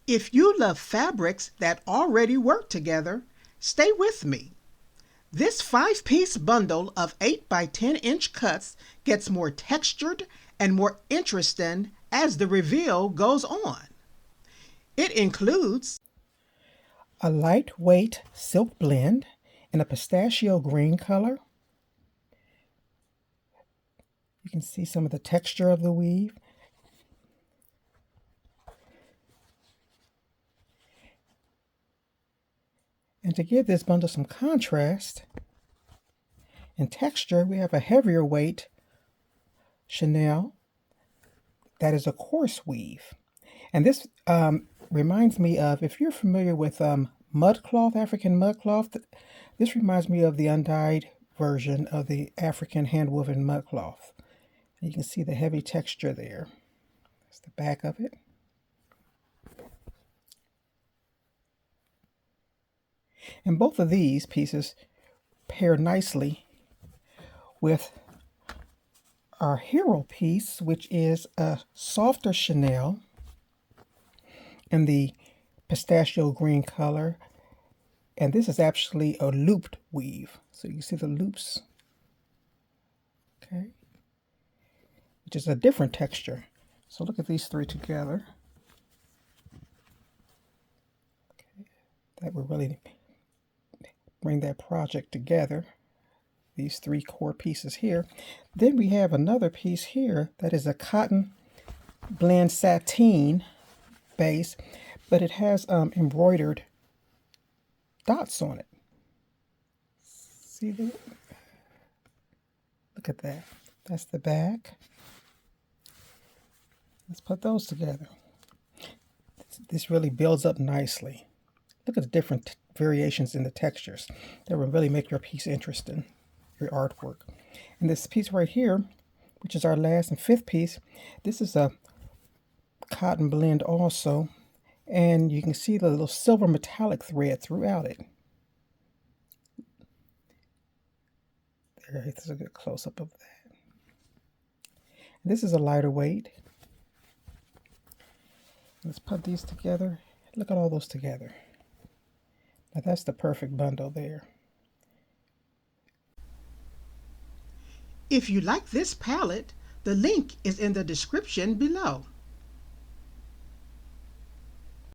If you love fabrics that already work together, stay with me. This 5-piece bundle of 8 by 10-inch cuts gets more textured and more interesting as the reveal goes on. It includes a lightweight silk blend in a pistachio green color. You can see some of the texture of the weave. And to give this bundle some contrast and texture, we have a heavier weight chenille that is a coarse weave. And this reminds me of, if you're familiar with mud cloth, African mud cloth, this reminds me of the undyed version of the African hand-woven mud cloth. You can see the heavy texture there. That's the back of it. And both of these pieces pair nicely with our hero piece, which is a softer chenille in the pistachio green color. And this is actually a looped weave. So you see the loops, okay, which is a different texture. So look at these three together. Okay. That will really bring that project together. These three core pieces here. Then we have another piece here that is a cotton blend sateen base, but it has embroidered dots on it. See that? Look at that. That's the back. Let's put those together. This really builds up nicely. Look at the different variations in the textures. That will really make your piece interesting, your artwork. And this piece right here, which is our last and fifth piece, this is a cotton blend also. And you can see the little silver metallic thread throughout it. There, this is a good close-up of that. And this is a lighter weight. Let's put these together. Look at all those together. Now that's the perfect bundle there. If you like this palette, the link is in the description below.